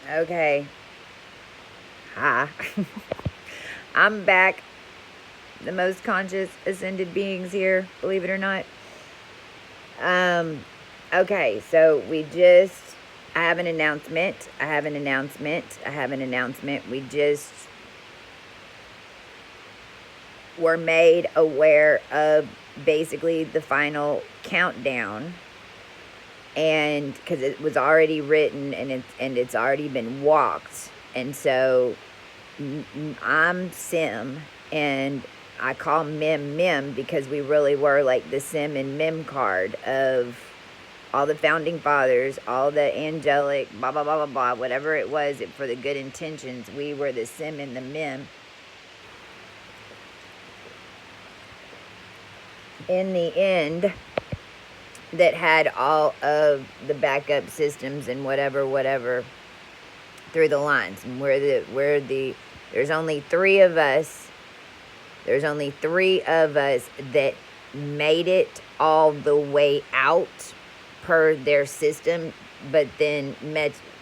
Okay. Hi. I'm back. The most conscious ascended beings here, believe it or not. Um, okay, so I have an announcement. We just were made aware of basically the final countdown. And because it was already written and it's already been walked. And so I'm Sim, and I call Mim because we really were like the Sim and Mim card of all the founding fathers, all the angelic, blah, blah, blah, blah, blah, whatever it was for the good intentions. We were the Sim and the Mim. In the end, that had all of the backup systems and whatever through the lines. And there's only three of us. There's only three of us that made it all the way out per their system, but then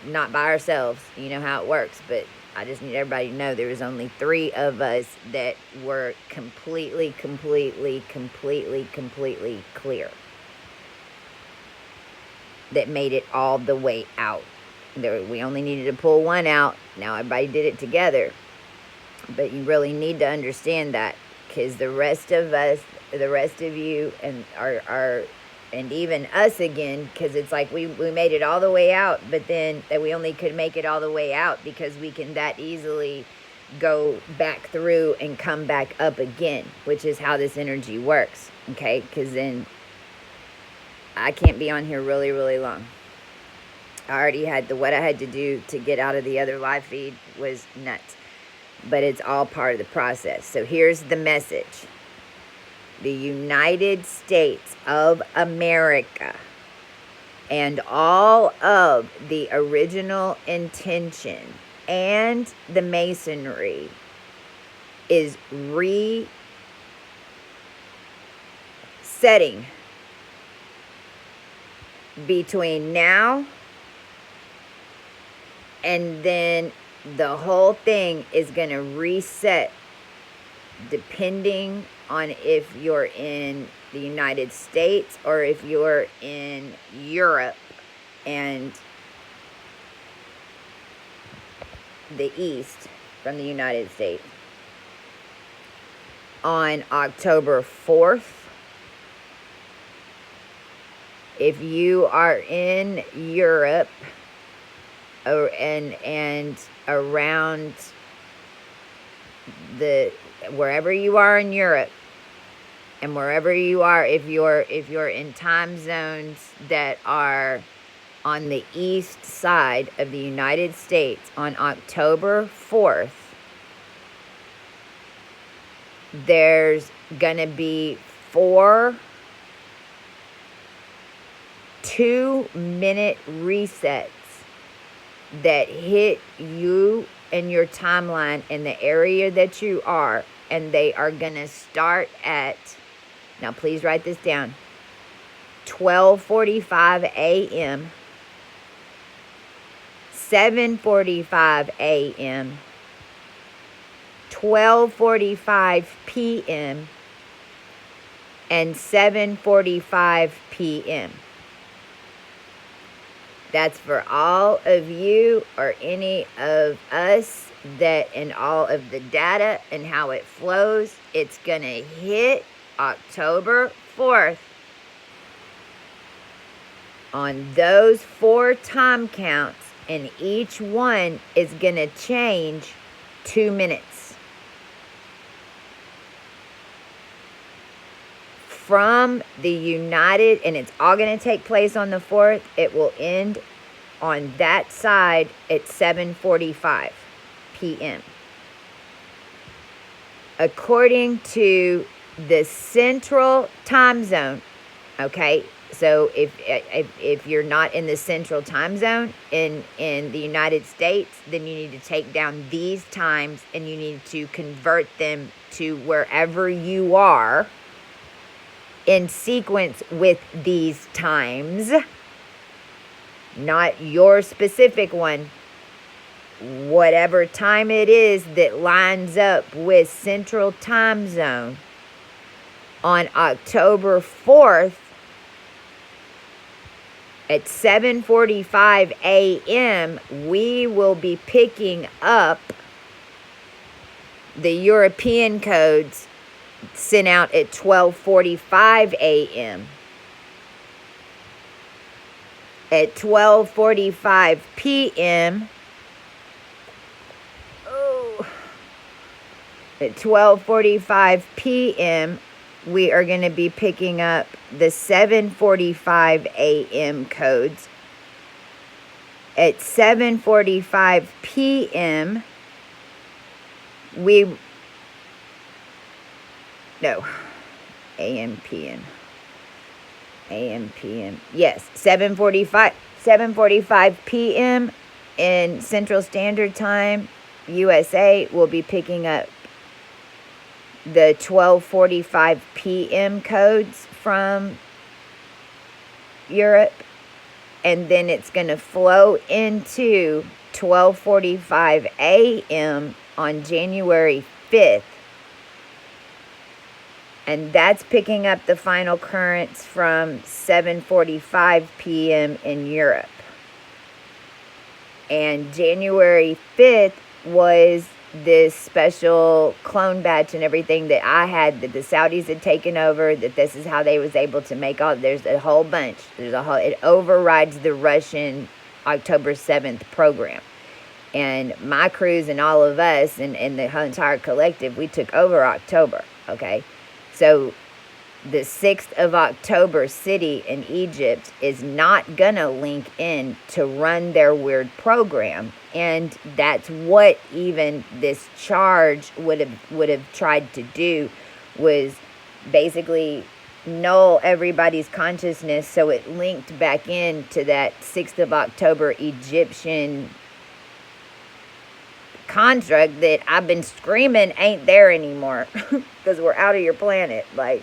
not by ourselves. You know how it works, but I just need everybody to know there was only three of us that were completely clear. That made it all the way out. We only needed to pull one out. Now everybody did it together. But you really need to understand that, because the rest of us, the rest of you, and and even us again, because it's like we made it all the way out, but then that we only could make it all the way out because we can that easily go back through and come back up again, which is how this energy works. Okay, because then I can't be on here really long. I already had what I had to do to get out of the other live feed was nuts. But it's all part of the process. So here's the message. The United States of America and all of the original intention and the masonry is resetting between now and then the whole thing is going to reset depending on if you're in the United States or if you're in Europe and the East from the United States. On October 4th, if you are in Europe and around wherever you are in Europe, and wherever you are, if you're in time zones that are on the east side of the United States, on October 4th, there's gonna be 4 2-minute resets that hit you and your timeline in the area that you are, and they are gonna start at, now please write this down, 12:45 a.m., 7:45 a.m., 12:45 p.m., and 7:45 p.m. That's for all of you or any of us that in all of the data and how it flows, it's going to hit October 4th. On those 4 time counts, and each one is going to change 2 minutes. From the United, and it's all going to take place on the 4th. It will end on that side at 7:45 p.m. According to the central time zone, okay? So if you're not in the central time zone in the United States, then you need to take down these times and you need to convert them to wherever you are in sequence with these times, not your specific one, whatever time it is that lines up with Central Time Zone on October 4th at 7:45 a.m., we will be picking up the European codes sent out at 12:45 a.m. At 12:45 p.m., at 12:45 p.m., we are going to be picking up the 7:45 a.m. codes. At 7:45 p.m., a.m. p.m. a.m. p.m. Yes, 7:45 p.m. in Central Standard Time, USA, will be picking up the 12:45 p.m. codes from Europe, and then it's going to flow into 12:45 a.m. on January 5th. And that's picking up the final currents from 7:45 p.m. in Europe. And January 5th was this special clone batch and everything that I had, that the Saudis had taken over, that this is how they was able to make all, there's a whole bunch. It overrides the Russian October 7th program. And my crews and all of us and the entire collective, we took over October, okay? So the 6th of October city in Egypt is not gonna link in to run their weird program. And that's what even this charge would have tried to do, was basically null everybody's consciousness, so it linked back into that 6th of October Egyptian construct that I've been screaming ain't there anymore because we're out of your planet. Like,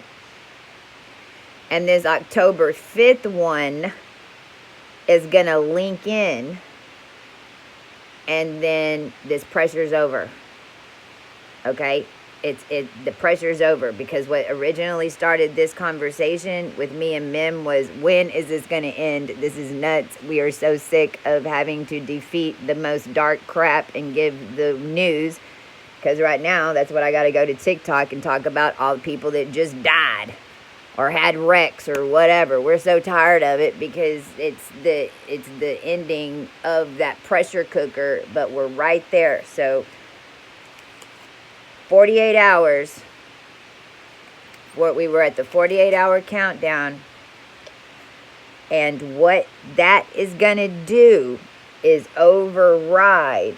and this October 5th one is gonna link in, and then this pressure's over. Okay, the pressure's over, because what originally started this conversation with me and Mim was, when is this gonna end? This is nuts. We are so sick of having to defeat the most dark crap and give the news, because right now that's what I gotta go to TikTok and talk about, all the people that just died or had wrecks or whatever. We're so tired of it because it's the ending of that pressure cooker, but we're right there. So 48 hours, we were at the 48-hour countdown, and what that is going to do is override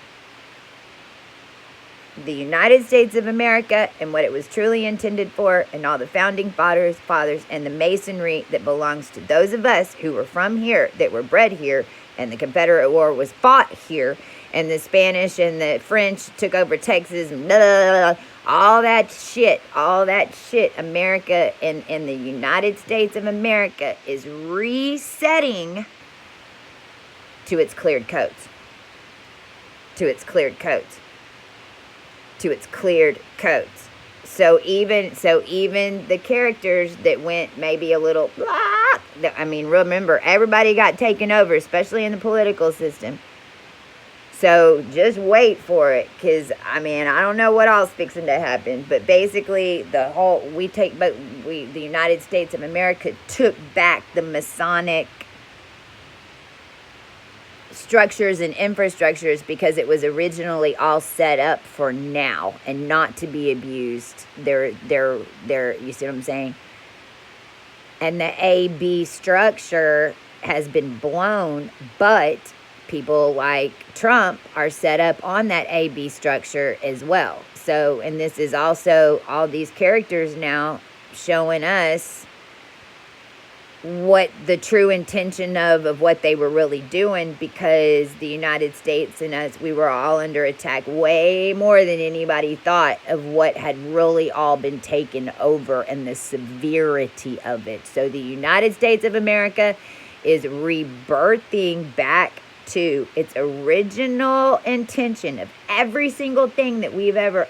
the United States of America and what it was truly intended for, and all the founding fathers and the masonry that belongs to those of us who were from here, that were bred here, and the Confederate War was fought here, and the Spanish and the French took over Texas, and blah, blah, blah, all that shit, America and the United States of America is resetting to its cleared codes. To its cleared codes. So even the characters that went maybe a little blah, I mean, remember, everybody got taken over, especially in the political system. So just wait for it, because I mean, I don't know what else fixing to happen, but basically the United States of America took back the Masonic structures and infrastructures, because it was originally all set up for now and not to be abused. They're you see what I'm saying? And the AB structure has been blown, but people like Trump are set up on that AB structure as well. So, and this is also all these characters now showing us what the true intention of what they were really doing, because the United States and us, we were all under attack way more than anybody thought, of what had really all been taken over and the severity of it. So the United States of America is rebirthing back to its original intention of every single thing that we've ever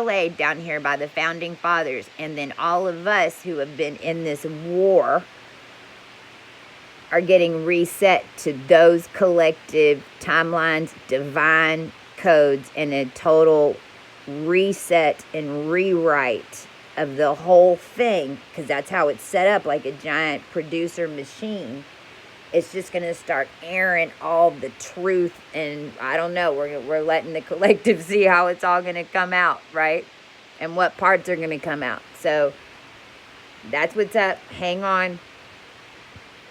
laid down here by the founding fathers, and then all of us who have been in this war are getting reset to those collective timelines, divine codes, and a total reset and rewrite of the whole thing, because that's how it's set up, like a giant producer machine. It's just going to start airing all the truth, and I don't know, we're letting the collective see how it's all going to come out, right? And what parts are going to come out. So that's what's up. Hang on.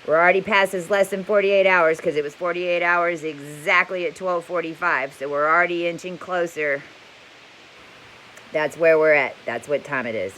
We're already past this less than 48 hours, because it was 48 hours exactly at 12:45. So we're already inching closer. That's where we're at. That's what time it is.